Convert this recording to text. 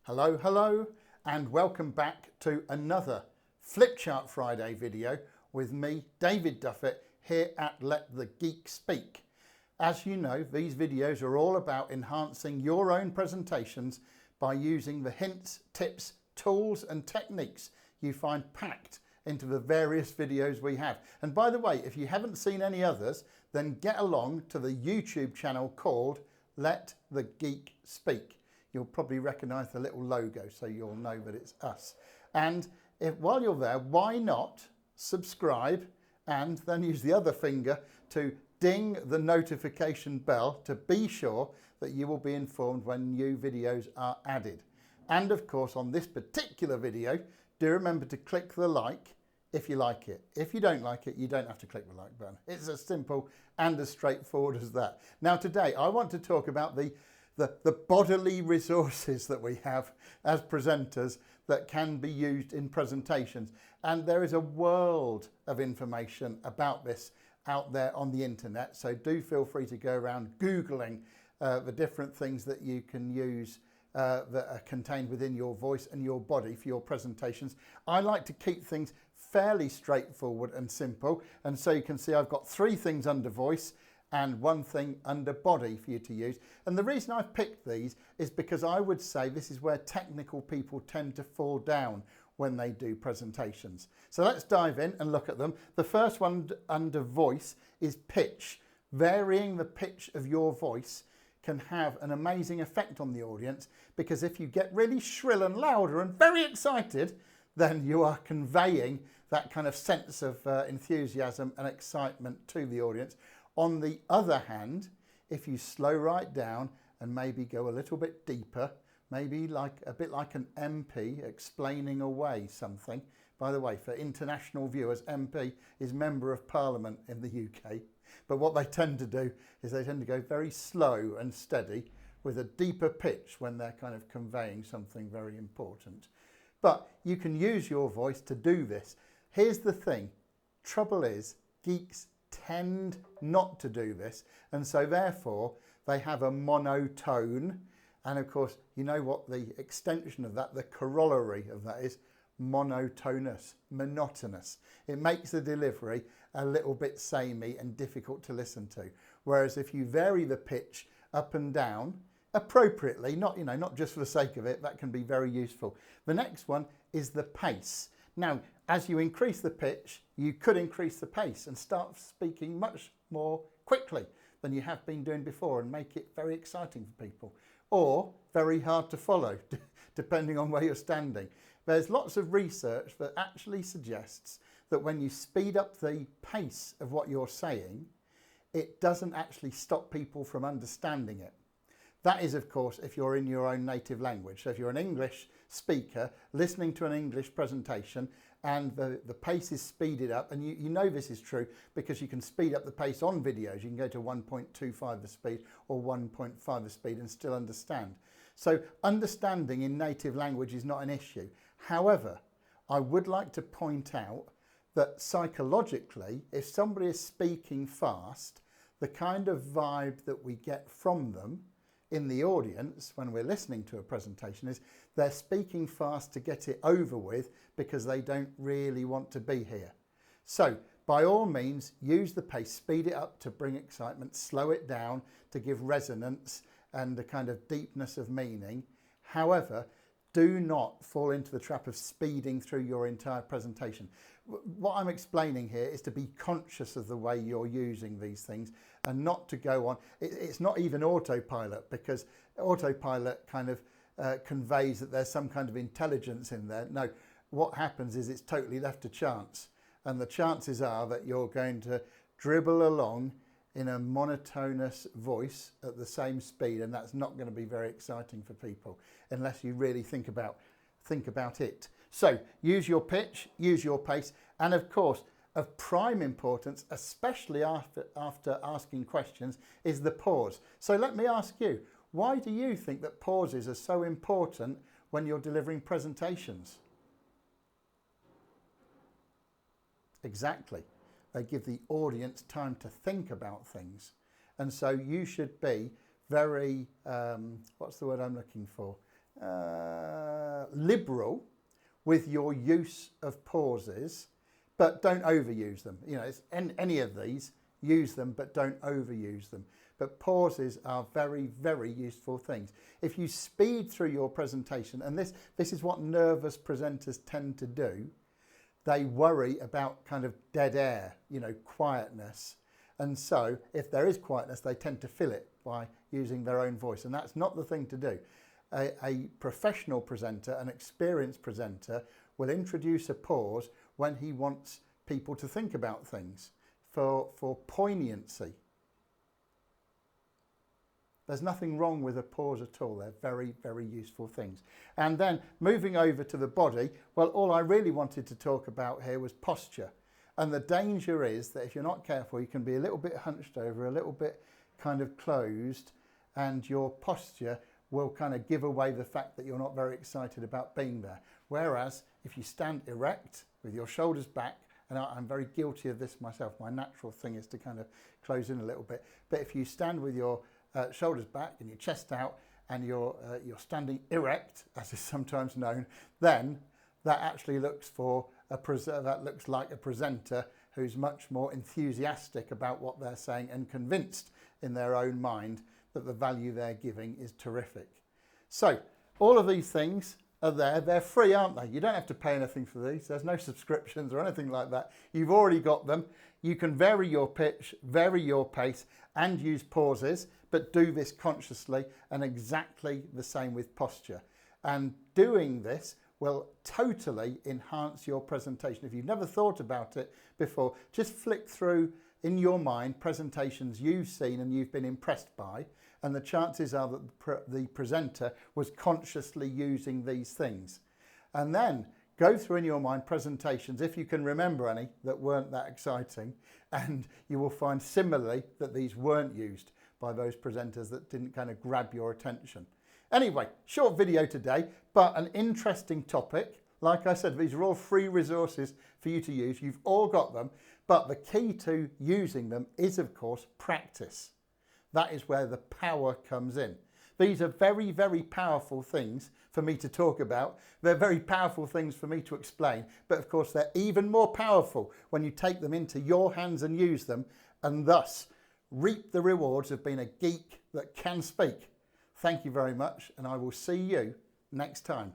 Hello, hello, and welcome back to another Flipchart Friday video with me, David Duffett, here at Let the Geek Speak. As you know, these videos are all about enhancing your own presentations by using the hints, tips, tools and techniques you find packed into the various videos we have. And by the way, if you haven't seen any others, then get along to the YouTube channel called Let the Geek Speak. You'll probably recognise the little logo, so you'll know that it's us. And while you're there, why not subscribe and then use the other finger to ding the notification bell to be sure that you will be informed when new videos are added. And of course, on this particular video, do remember to click the like if you like it. If you don't like it, you don't have to click the like button. It's as simple and as straightforward as that. Now today, I want to talk about the bodily resources that we have as presenters that can be used in presentations. And there is a world of information about this out there on the internet. So do feel free to go around Googling the different things that you can use that are contained within your voice and your body for your presentations. I like to keep things fairly straightforward and simple. And so you can see I've got 3 things under voice and 1 thing under body for you to use. And the reason I've picked these is because I would say this is where technical people tend to fall down when they do presentations. So let's dive in and look at them. The first one under voice is pitch. Varying the pitch of your voice can have an amazing effect on the audience, because if you get really shrill and louder and very excited, then you are conveying that kind of sense of enthusiasm and excitement to the audience. On the other hand, if you slow right down and maybe go a little bit deeper, maybe like a bit like an MP explaining away something. By the way, for international viewers, MP is Member of Parliament in the UK. But what they tend to do is they tend to go very slow and steady with a deeper pitch when they're kind of conveying something very important. But you can use your voice to do this. Here's the thing. Trouble is, geeks tend not to do this, and so therefore they have a monotone, and of course you know what the extension of that, the corollary of that is monotonous, monotonous. It makes the delivery a little bit samey and difficult to listen to. Whereas if you vary the pitch up and down appropriately, not just for the sake of it, that can be very useful. The next one is the pace. Now, as you increase the pitch, you could increase the pace and start speaking much more quickly than you have been doing before and make it very exciting for people, or very hard to follow, depending on where you're standing. There's lots of research that actually suggests that when you speed up the pace of what you're saying, it doesn't actually stop people from understanding it. That is, of course, if you're in your own native language. So if you're an English speaker listening to an English presentation and the pace is speeded up, and you know this is true because you can speed up the pace on videos. You can go to 1.25 the speed or 1.5 the speed and still understand. So understanding in native language is not an issue. However, I would like to point out that psychologically, if somebody is speaking fast, the kind of vibe that we get from them in the audience when we're listening to a presentation is they're speaking fast to get it over with because they don't really want to be here. So by all means, use the pace, speed it up to bring excitement, slow it down to give resonance and a kind of deepness of meaning. However, do not fall into the trap of speeding through your entire presentation. What I'm explaining here is to be conscious of the way you're using these things and not to go on. It's not even autopilot, because autopilot kind of conveys that there's some kind of intelligence in there. No, what happens is it's totally left to chance. And the chances are that you're going to dribble along in a monotonous voice at the same speed, and that's not going to be very exciting for people unless you really think about it. So use your pitch, use your pace, and of course, of prime importance, especially after asking questions, is the pause. So let me ask you, why do you think that pauses are so important when you're delivering presentations? Exactly. They give the audience time to think about things. And so you should be very, what's the word I'm looking for? liberal with your use of pauses, but don't overuse them. You know, it's any of these, use them, but don't overuse them. But pauses are very, very useful things. If you speed through your presentation, and this is what nervous presenters tend to do, they worry about kind of dead air, you know, quietness. And so if there is quietness, they tend to fill it by using their own voice. And that's not the thing to do. A professional presenter, an experienced presenter, will introduce a pause when he wants people to think about things for poignancy. There's nothing wrong with a pause at all. They're very, very useful things. And then moving over to the body, well, all I really wanted to talk about here was posture. And the danger is that if you're not careful, you can be a little bit hunched over, a little bit kind of closed, and your posture will kind of give away the fact that you're not very excited about being there. Whereas if you stand erect with your shoulders back, and I'm very guilty of this myself, my natural thing is to kind of close in a little bit. But if you stand with your shoulders back and your chest out and you're standing erect, as is sometimes known, then that actually looks like a presenter who's much more enthusiastic about what they're saying and convinced in their own mind that the value they're giving is terrific. So all of these things are there. They're free, aren't they? You don't have to pay anything for these. There's no subscriptions or anything like that. You've already got them. You can vary your pitch, vary your pace, and use pauses, but do this consciously, and exactly the same with posture. And doing this will totally enhance your presentation. If you've never thought about it before, just flick through in your mind presentations you've seen and you've been impressed by, and the chances are that the presenter was consciously using these things. And then go through in your mind presentations, if you can remember any that weren't that exciting, and you will find similarly that these weren't used by those presenters that didn't kind of grab your attention. Anyway, short video today, but an interesting topic. Like I said, these are all free resources for you to use. You've all got them, but the key to using them is, of course, practice. That is where the power comes in. These are very, very powerful things for me to talk about. They're very powerful things for me to explain, but of course they're even more powerful when you take them into your hands and use them, and thus reap the rewards of being a geek that can speak. Thank you very much, and I will see you next time.